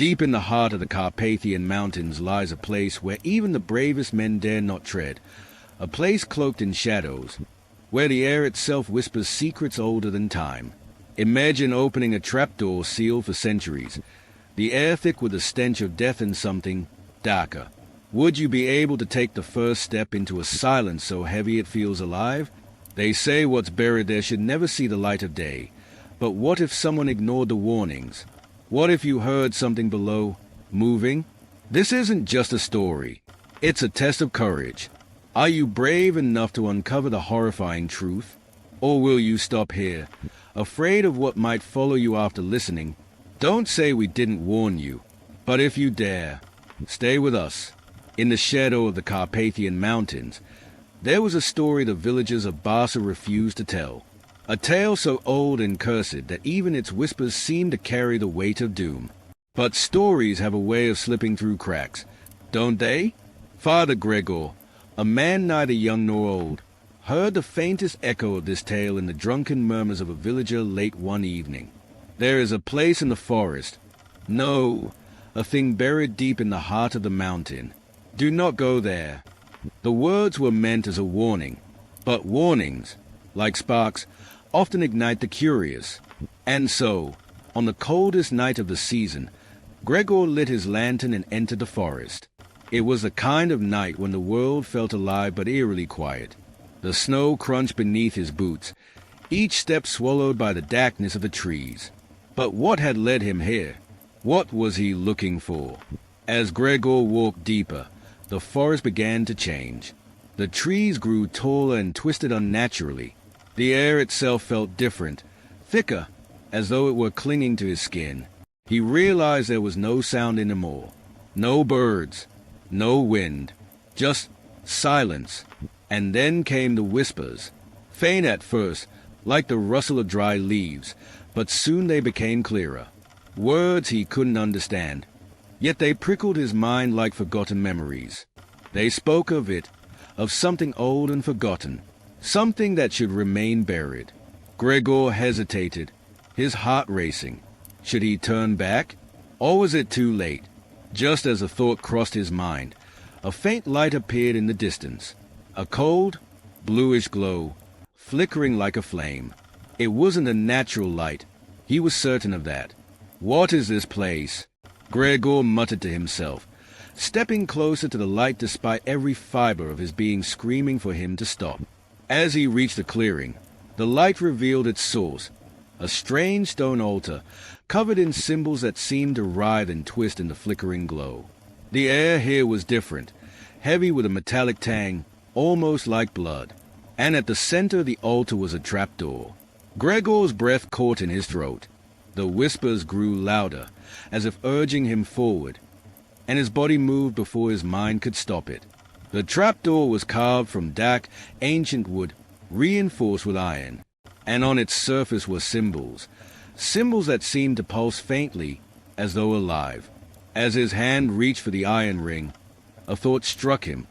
Deep in the heart of the Carpathian Mountains lies a place where even the bravest men dare not tread, a place cloaked in shadows, where the air itself whispers secrets older than time. Imagine opening a trapdoor sealed for centuries, the air thick with the stench of death and something darker. Would you be able to take the first step into a silence so heavy it feels alive? They say what's buried there should never see the light of day. But what if someone ignored the warnings? What if you heard something below, moving? This isn't just a story. It's a test of courage. Are you brave enough to uncover the horrifying truth? Or will you stop here, afraid of what might follow you after listening? Don't say we didn't warn you. But if you dare, stay with us. In the shadow of the Carpathian Mountains, there was a story the villagers of Barca refused to tell. A tale so old and cursed that even its whispers seem to carry the weight of doom. But stories have a way of slipping through cracks, don't they? Father Gregor, a man neither young nor old, heard the faintest echo of this tale in the drunken murmurs of a villager late one evening. There is a place in the forest. No, a thing buried deep in the heart of the mountain. Do not go there. The words were meant as a warning, but warnings, like sparks, often ignite the curious. And so, on the coldest night of the season, Gregor lit his lantern and entered the forest. It was the kind of night when the world felt alive but eerily quiet. The snow crunched beneath his boots, each step swallowed by the darkness of the trees. But what had led him here? What was he looking for? As Gregor walked deeper, the forest began to change. The trees grew taller and twisted unnaturally. The air itself felt different, thicker, as though it were clinging to his skin. He realized there was no sound anymore. No birds, no wind, just silence. And then came the whispers, faint at first, like the rustle of dry leaves, but soon they became clearer. Words he couldn't understand, yet they prickled his mind like forgotten memories. They spoke of it, of something old and forgotten, something that should remain buried. Gregor hesitated, his heart racing. Should he turn back? Or was it too late? Just as a thought crossed his mind, a faint light appeared in the distance. A cold, bluish glow, flickering like a flame. It wasn't a natural light. He was certain of that. What is this place? Gregor muttered to himself, stepping closer to the light despite every fiber of his being screaming for him to stop. As he reached the clearing, the light revealed its source, a strange stone altar, covered in symbols that seemed to writhe and twist in the flickering glow. The air here was different, heavy with a metallic tang, almost like blood. And at the center of the altar was a trapdoor. Gregor's breath caught in his throat. The whispers grew louder, as if urging him forward, and his body moved before his mind could stop it. The trapdoor was carved from dark, ancient wood, reinforced with iron, and on its surface were symbols that seemed to pulse faintly, as though alive. As his hand reached for the iron ring, a thought struck him.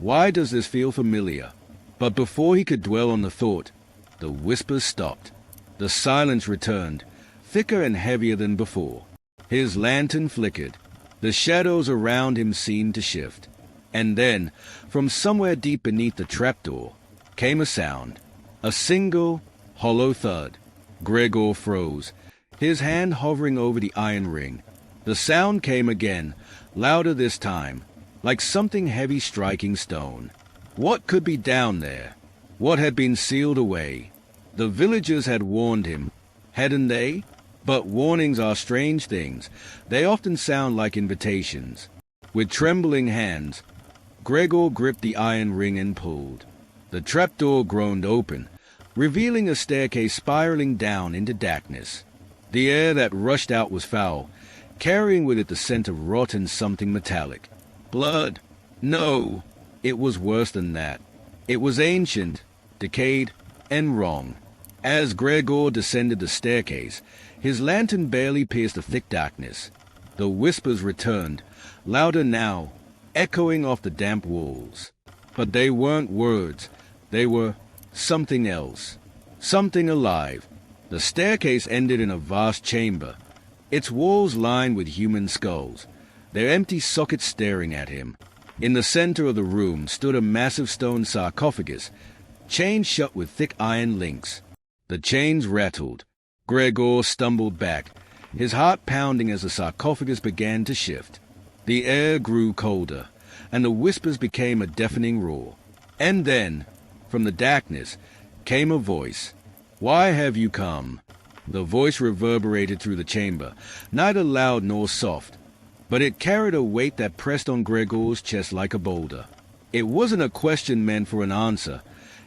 Why does this feel familiar? But before he could dwell on the thought, the whispers stopped. The silence returned, thicker and heavier than before. His lantern flickered. The shadows around him seemed to shift. And then, from somewhere deep beneath the trapdoor, came a sound. A single, hollow thud. Gregor froze, his hand hovering over the iron ring. The sound came again, louder this time, like something heavy striking stone. What could be down there? What had been sealed away? The villagers had warned him, hadn't they? But warnings are strange things. They often sound like invitations. With trembling hands, Gregor gripped the iron ring and pulled. The trapdoor groaned open, revealing a staircase spiraling down into darkness. The air that rushed out was foul, carrying with it the scent of rotten something metallic. Blood? No, it was worse than that. It was ancient, decayed, and wrong. As Gregor descended the staircase, his lantern barely pierced the thick darkness. The whispers returned, louder now, echoing off the damp walls. But they weren't words. They were something else, something alive. The staircase ended in a vast chamber, its walls lined with human skulls, their empty sockets staring at him. In the center of the room stood a massive stone sarcophagus, chained shut with thick iron links. The chains rattled. Gregor stumbled back, his heart pounding as the sarcophagus began to shift. The air grew colder, and the whispers became a deafening roar. And then, from the darkness, came a voice. "Why have you come?" The voice reverberated through the chamber, neither loud nor soft, but it carried a weight that pressed on Gregor's chest like a boulder. It wasn't a question meant for an answer.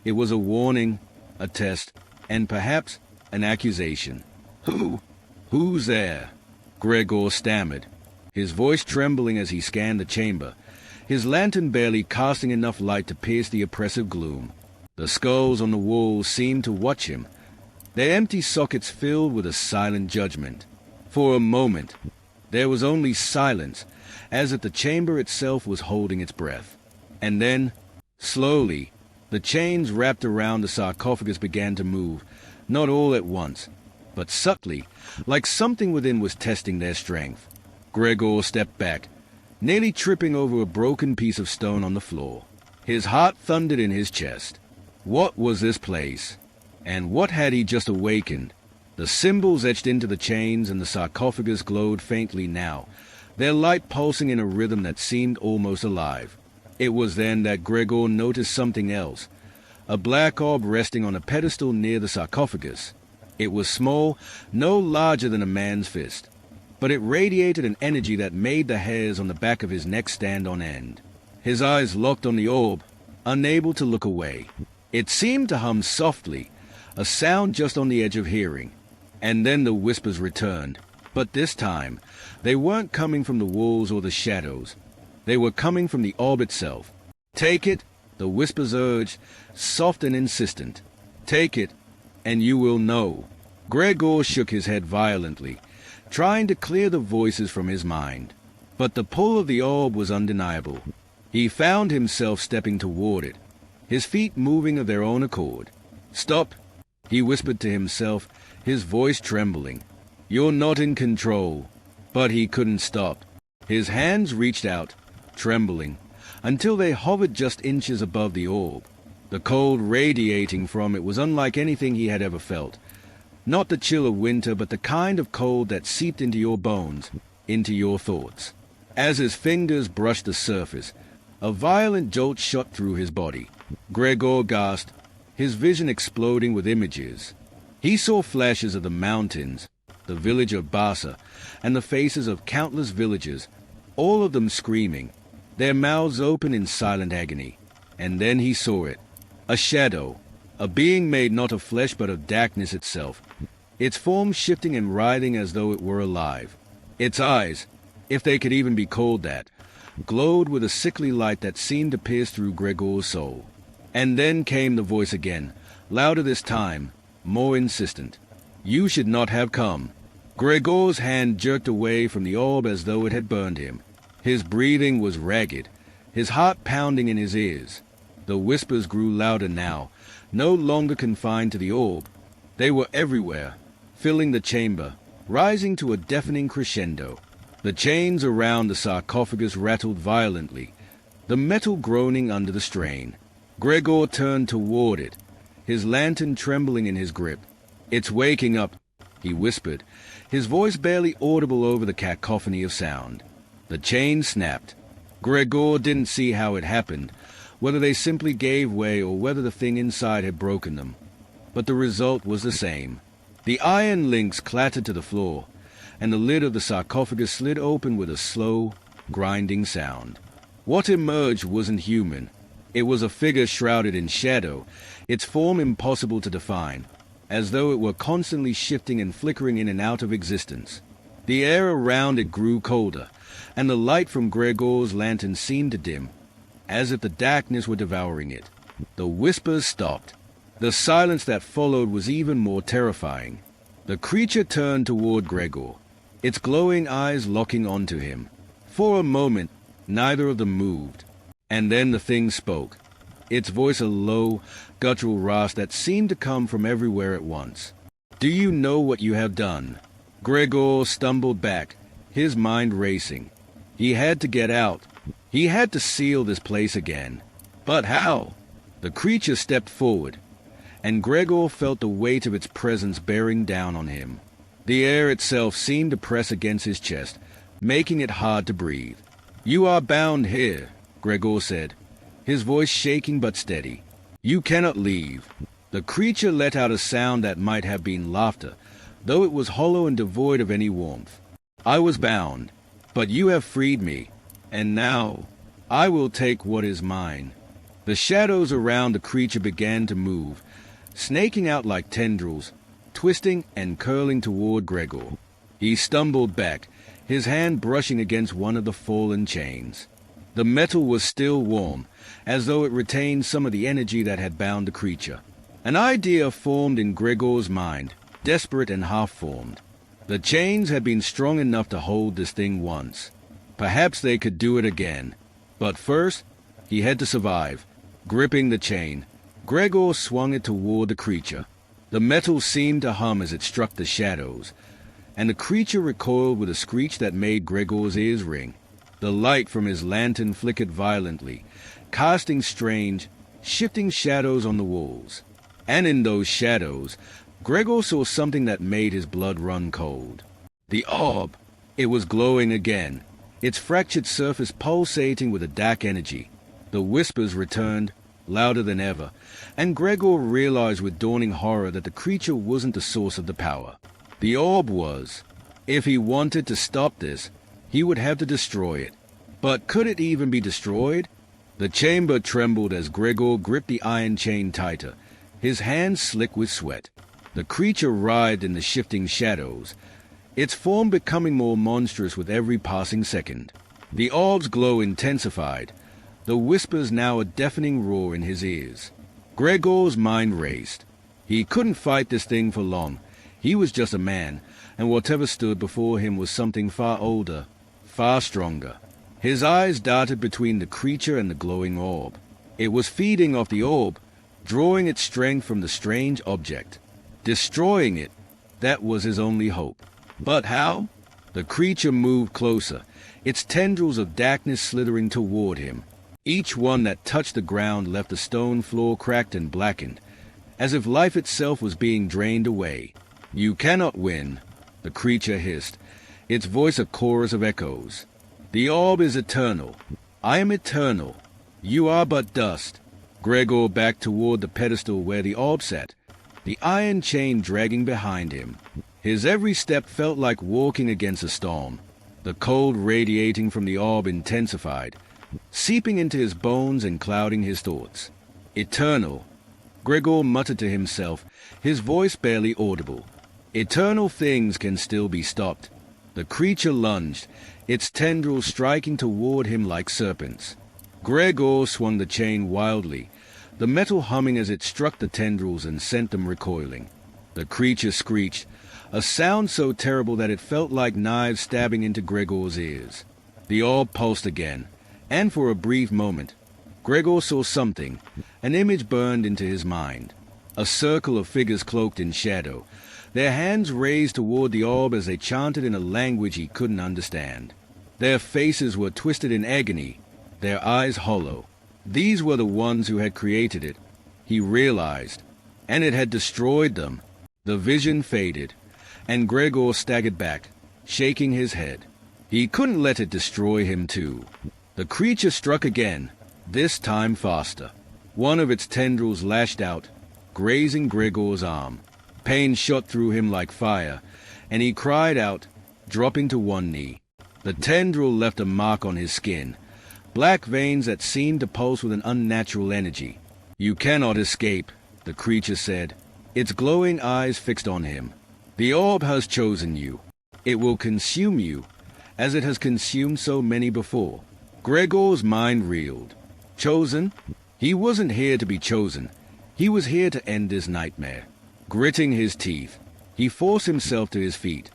It was a warning, a test, and perhaps an accusation. Who's there?" Gregor stammered, his voice trembling as he scanned the chamber, his lantern barely casting enough light to pierce the oppressive gloom. The skulls on the walls seemed to watch him, their empty sockets filled with a silent judgment. For a moment, there was only silence, as if the chamber itself was holding its breath. And then, slowly, the chains wrapped around the sarcophagus began to move, not all at once, but subtly, like something within was testing their strength. Gregor stepped back, nearly tripping over a broken piece of stone on the floor. His heart thundered in his chest. What was this place? And what had he just awakened? The symbols etched into the chains and the sarcophagus glowed faintly now, their light pulsing in a rhythm that seemed almost alive. It was then that Gregor noticed something else, a black orb resting on a pedestal near the sarcophagus. It was small, no larger than a man's fist, but it radiated an energy that made the hairs on the back of his neck stand on end. His eyes locked on the orb, unable to look away. It seemed to hum softly, a sound just on the edge of hearing. And then the whispers returned, but this time, they weren't coming from the walls or the shadows. They were coming from the orb itself. "Take it," the whispers urged, soft and insistent. "Take it, and you will know." Gregor shook his head violently, trying to clear the voices from his mind. But the pull of the orb was undeniable. He found himself stepping toward it, his feet moving of their own accord. "Stop," he whispered to himself, his voice trembling. "You're not in control." But he couldn't stop. His hands reached out, trembling, until they hovered just inches above the orb. The cold radiating from it was unlike anything he had ever felt. Not the chill of winter, but the kind of cold that seeped into your bones, into your thoughts. As his fingers brushed the surface, a violent jolt shot through his body. Gregor gasped, his vision exploding with images. He saw flashes of the mountains, the village of Basa, and the faces of countless villagers, all of them screaming, their mouths open in silent agony. And then he saw it. A shadow, a being made not of flesh but of darkness itself, its form shifting and writhing as though it were alive. Its eyes, if they could even be called that, glowed with a sickly light that seemed to pierce through Gregor's soul. And then came the voice again, louder this time, more insistent. "You should not have come." Gregor's hand jerked away from the orb as though it had burned him. His breathing was ragged, his heart pounding in his ears. The whispers grew louder now, no longer confined to the orb. They were everywhere, filling the chamber, rising to a deafening crescendo. The chains around the sarcophagus rattled violently, the metal groaning under the strain. Gregor turned toward it, his lantern trembling in his grip. "It's waking up," he whispered, his voice barely audible over the cacophony of sound. The chain snapped. Gregor didn't see how it happened, whether they simply gave way or whether the thing inside had broken them. But the result was the same. The iron links clattered to the floor, and the lid of the sarcophagus slid open with a slow, grinding sound. What emerged wasn't human. It was a figure shrouded in shadow, its form impossible to define, as though it were constantly shifting and flickering in and out of existence. The air around it grew colder, and the light from Gregor's lantern seemed to dim, as if the darkness were devouring it. The whispers stopped. The silence that followed was even more terrifying. The creature turned toward Gregor, its glowing eyes locking onto him. For a moment, neither of them moved. And then the thing spoke, its voice a low, guttural rasp that seemed to come from everywhere at once. "Do you know what you have done?" Gregor stumbled back, his mind racing. He had to get out. He had to seal this place again. But how? The creature stepped forward, and Gregor felt the weight of its presence bearing down on him. The air itself seemed to press against his chest, making it hard to breathe. "You are bound here," Gregor said, his voice shaking but steady. "You cannot leave." The creature let out a sound that might have been laughter, though it was hollow and devoid of any warmth. "I was bound, but you have freed me, and now I will take what is mine." The shadows around the creature began to move, snaking out like tendrils, twisting and curling toward Gregor. He stumbled back, his hand brushing against one of the fallen chains. The metal was still warm, as though it retained some of the energy that had bound the creature. An idea formed in Gregor's mind, desperate and half-formed. The chains had been strong enough to hold this thing once. Perhaps they could do it again. But first, he had to survive. Gripping the chain, Gregor swung it toward the creature. The metal seemed to hum as it struck the shadows, and the creature recoiled with a screech that made Gregor's ears ring. The light from his lantern flickered violently, casting strange, shifting shadows on the walls. And in those shadows, Gregor saw something that made his blood run cold. The orb! It was glowing again, its fractured surface pulsating with a dark energy. The whispers returned, louder than ever, and Gregor realized with dawning horror that the creature wasn't the source of the power. The orb was. If he wanted to stop this, he would have to destroy it. But could it even be destroyed? The chamber trembled as Gregor gripped the iron chain tighter, his hands slick with sweat. The creature writhed in the shifting shadows, its form becoming more monstrous with every passing second. The orb's glow intensified, the whispers now a deafening roar in his ears. Gregor's mind raced. He couldn't fight this thing for long. He was just a man, and whatever stood before him was something far older, far stronger. His eyes darted between the creature and the glowing orb. It was feeding off the orb, drawing its strength from the strange object. Destroying it, that was his only hope. But how? The creature moved closer, its tendrils of darkness slithering toward him. Each one that touched the ground left the stone floor cracked and blackened, as if life itself was being drained away. "You cannot win," the creature hissed, its voice a chorus of echoes. "The orb is eternal. I am eternal. You are but dust." Gregor backed toward the pedestal where the orb sat, the iron chain dragging behind him. His every step felt like walking against a storm. The cold radiating from the orb intensified, seeping into his bones and clouding his thoughts. "Eternal," Gregor muttered to himself, his voice barely audible. "Eternal things can still be stopped." The creature lunged, its tendrils striking toward him like serpents. Gregor swung the chain wildly, the metal humming as it struck the tendrils and sent them recoiling. The creature screeched, a sound so terrible that it felt like knives stabbing into Gregor's ears. The orb pulsed again, and for a brief moment, Gregor saw something. An image burned into his mind. A circle of figures cloaked in shadow, their hands raised toward the orb as they chanted in a language he couldn't understand. Their faces were twisted in agony, their eyes hollow. These were the ones who had created it, he realized, and it had destroyed them. The vision faded, and Gregor staggered back, shaking his head. He couldn't let it destroy him too. The creature struck again, this time faster. One of its tendrils lashed out, grazing Gregor's arm. Pain shot through him like fire, and he cried out, dropping to one knee. The tendril left a mark on his skin, black veins that seemed to pulse with an unnatural energy. "You cannot escape," the creature said, its glowing eyes fixed on him. "The orb has chosen you. It will consume you, as it has consumed so many before." Gregor's mind reeled. Chosen? He wasn't here to be chosen. He was here to end this nightmare. Gritting his teeth, he forced himself to his feet,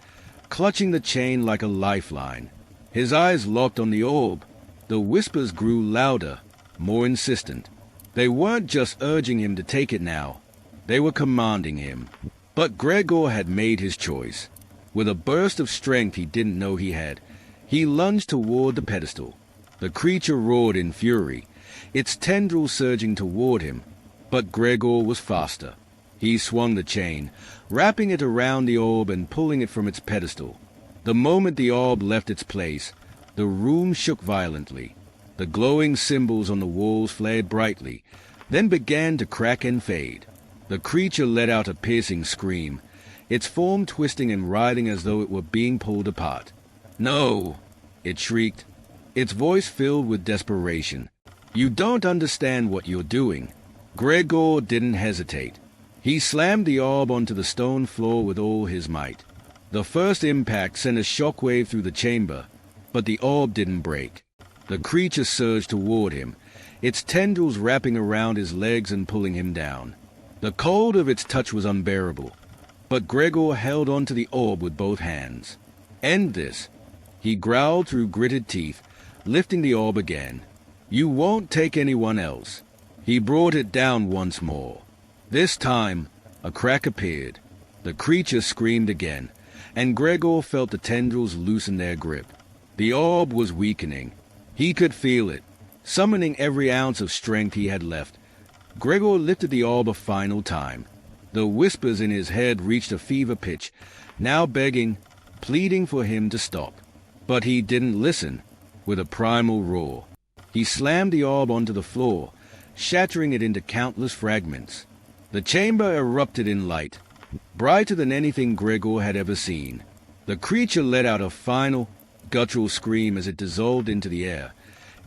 clutching the chain like a lifeline. His eyes locked on the orb. The whispers grew louder, more insistent. They weren't just urging him to take it now. They were commanding him. But Gregor had made his choice. With a burst of strength he didn't know he had, he lunged toward the pedestal. The creature roared in fury, its tendrils surging toward him, but Gregor was faster. He swung the chain, wrapping it around the orb and pulling it from its pedestal. The moment the orb left its place, the room shook violently. The glowing symbols on the walls flared brightly, then began to crack and fade. The creature let out a piercing scream, its form twisting and writhing as though it were being pulled apart. "No!" it shrieked, its voice filled with desperation. "You don't understand what you're doing." Gregor didn't hesitate. He slammed the orb onto the stone floor with all his might. The first impact sent a shockwave through the chamber, but the orb didn't break. The creature surged toward him, its tendrils wrapping around his legs and pulling him down. The cold of its touch was unbearable, but Gregor held onto the orb with both hands. "End this," he growled through gritted teeth, lifting the orb again. "You won't take anyone else." He brought it down once more. This time, a crack appeared. The creature screamed again, and Gregor felt the tendrils loosen their grip. The orb was weakening. He could feel it, summoning every ounce of strength he had left. Gregor lifted the orb a final time. The whispers in his head reached a fever pitch, now begging, pleading for him to stop. But he didn't listen. With a primal roar, he slammed the orb onto the floor, shattering it into countless fragments. The chamber erupted in light, brighter than anything Gregor had ever seen. The creature let out a final, guttural scream as it dissolved into the air,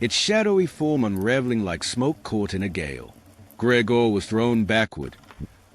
its shadowy form unraveling like smoke caught in a gale. Gregor was thrown backward,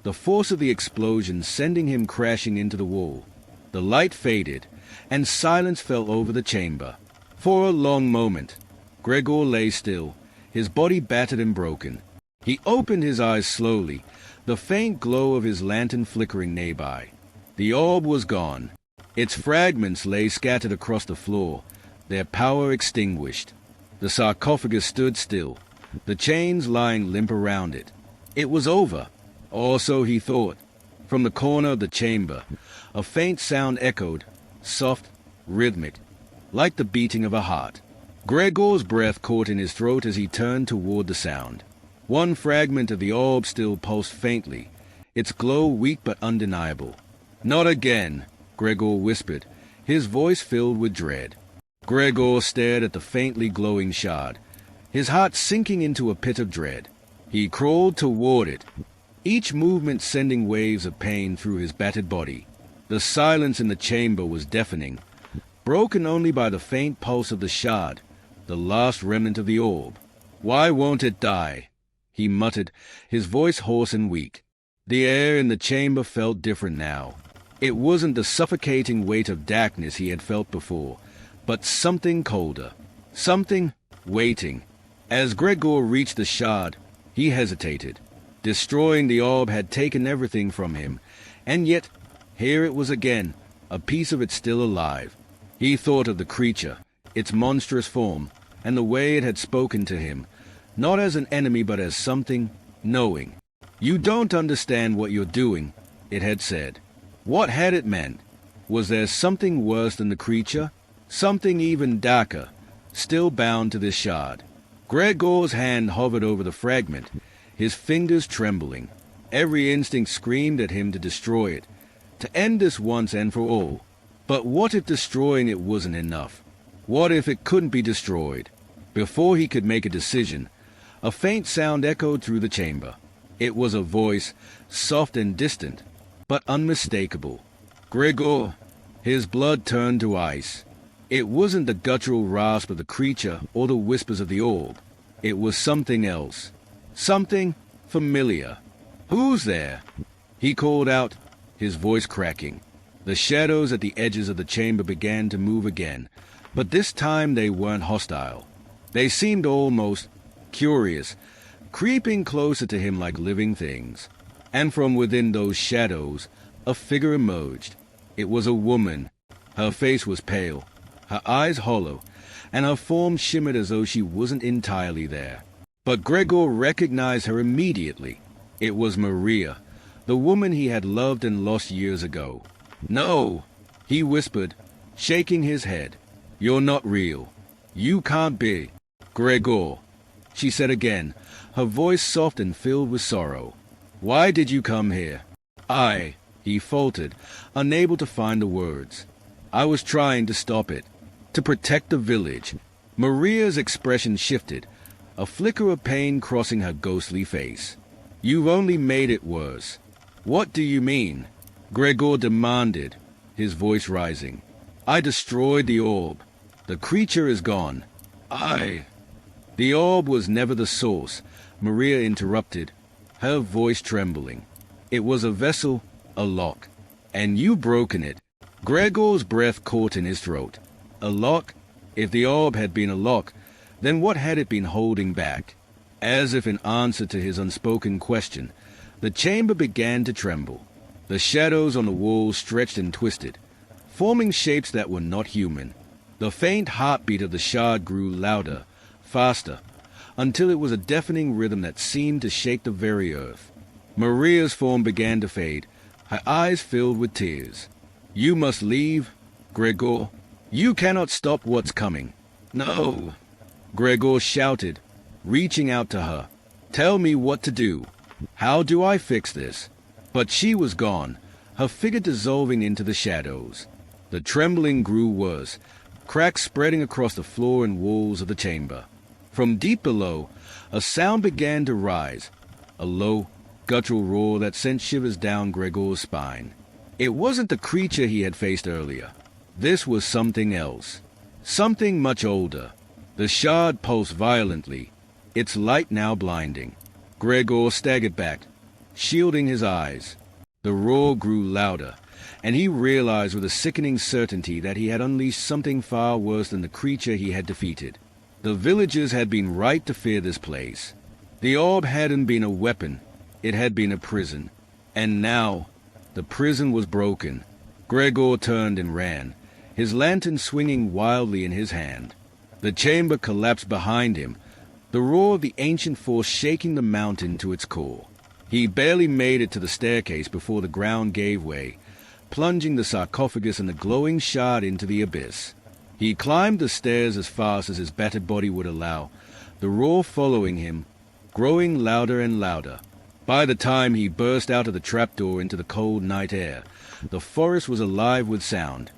the force of the explosion sending him crashing into the wall. The light faded, and silence fell over the chamber. For a long moment, Gregor lay still, his body battered and broken. He opened his eyes slowly, the faint glow of his lantern flickering nearby. The orb was gone. Its fragments lay scattered across the floor, their power extinguished. The sarcophagus stood still, the chains lying limp around it. It was over, or so he thought. From the corner of the chamber, a faint sound echoed, soft, rhythmic, like the beating of a heart. Gregor's breath caught in his throat as he turned toward the sound. One fragment of the orb still pulsed faintly, its glow weak but undeniable. "Not again," Gregor whispered, his voice filled with dread. Gregor stared at the faintly glowing shard, his heart sinking into a pit of dread. He crawled toward it, each movement sending waves of pain through his battered body. The silence in the chamber was deafening, broken only by the faint pulse of the shard, the last remnant of the orb. "Why won't it die?" he muttered, his voice hoarse and weak. The air in the chamber felt different now. It wasn't the suffocating weight of darkness he had felt before, but something colder, something waiting. As Gregor reached the shard, he hesitated. Destroying the orb had taken everything from him, and yet here it was again, a piece of it still alive. He thought of the creature, its monstrous form, and the way it had spoken to him, not as an enemy but as something knowing. "You don't understand what you're doing," it had said. What had it meant? Was there something worse than the creature? Something even darker, still bound to this shard? Gregor's hand hovered over the fragment, his fingers trembling. Every instinct screamed at him to destroy it, to end this once and for all. But what if destroying it wasn't enough? What if it couldn't be destroyed? Before he could make a decision, a faint sound echoed through the chamber. It was a voice, soft and distant, but unmistakable. "Gregor!" His blood turned to ice. It wasn't the guttural rasp of the creature or the whispers of the orb. It was something else. Something familiar. "Who's there?" he called out, his voice cracking. The shadows at the edges of the chamber began to move again, but this time they weren't hostile. They seemed almost curious, creeping closer to him like living things. And from within those shadows, a figure emerged. It was a woman. Her face was pale, her eyes hollow, and her form shimmered as though she wasn't entirely there. But Gregor recognized her immediately. It was Maria, the woman he had loved and lost years ago. "No!" he whispered, shaking his head. "You're not real. You can't be." "Gregor," she said again, her voice soft and filled with sorrow. "Why did you come here?" He faltered, unable to find the words. "I was trying to stop it. To protect the village." Maria's expression shifted, a flicker of pain crossing her ghostly face. "You've only made it worse." "What do you mean?" Gregor demanded, his voice rising. "I destroyed the orb. The creature is gone." The orb was never the source," Maria interrupted, her voice trembling. "It was a vessel, a lock. And you broken it." Gregor's breath caught in his throat. A lock? If the orb had been a lock, then what had it been holding back? As if in answer to his unspoken question, the chamber began to tremble. The shadows on the walls stretched and twisted, forming shapes that were not human. The faint heartbeat of the shard grew louder, faster, until it was a deafening rhythm that seemed to shake the very earth. Maria's form began to fade, her eyes filled with tears. "You must leave, Gregor. You cannot stop what's coming." "No," Gregor shouted, reaching out to her. "Tell me what to do. How do I fix this?" But she was gone, her figure dissolving into the shadows. The trembling grew worse, cracks spreading across the floor and walls of the chamber. From deep below, a sound began to rise, a low, guttural roar that sent shivers down Gregor's spine. It wasn't the creature he had faced earlier. This was something else, something much older. The shard pulsed violently, its light now blinding. Gregor staggered back, shielding his eyes. The roar grew louder, and he realized with a sickening certainty that he had unleashed something far worse than the creature he had defeated. The villagers had been right to fear this place. The orb hadn't been a weapon, it had been a prison. And now, the prison was broken. Gregor turned and ran, his lantern swinging wildly in his hand. The chamber collapsed behind him, the roar of the ancient force shaking the mountain to its core. He barely made it to the staircase before the ground gave way, plunging the sarcophagus and the glowing shard into the abyss. He climbed the stairs as fast as his battered body would allow, the roar following him, growing louder and louder. By the time he burst out of the trapdoor into the cold night air, the forest was alive with sound.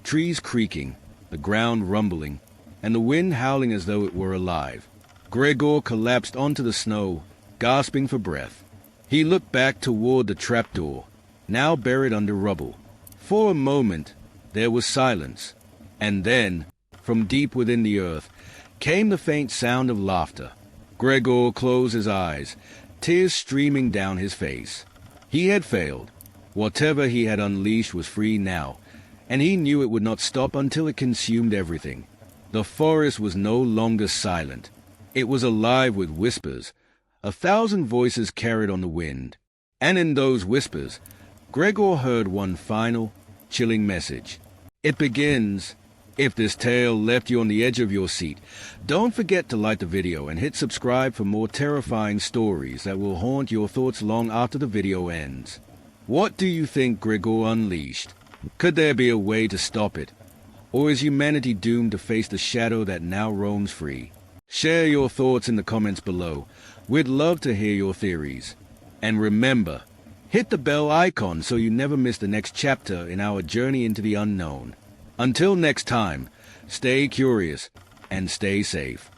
Trees creaking, the ground rumbling, and the wind howling as though it were alive. Gregor collapsed onto the snow, gasping for breath. He looked back toward the trapdoor, now buried under rubble. For a moment, there was silence. And then, from deep within the earth, came the faint sound of laughter. Gregor closed his eyes, tears streaming down his face. He had failed. Whatever he had unleashed was free now, and he knew it would not stop until it consumed everything. The forest was no longer silent. It was alive with whispers, 1,000 voices carried on the wind. And in those whispers, Gregor heard one final, chilling message. It begins, if this tale left you on the edge of your seat, don't forget to like the video and hit subscribe for more terrifying stories that will haunt your thoughts long after the video ends. What do you think Gregor unleashed? Could there be a way to stop it? Or is humanity doomed to face the shadow that now roams free? Share your thoughts in the comments below. We'd love to hear your theories. And remember, hit the bell icon so you never miss the next chapter in our journey into the unknown. Until next time, stay curious and stay safe.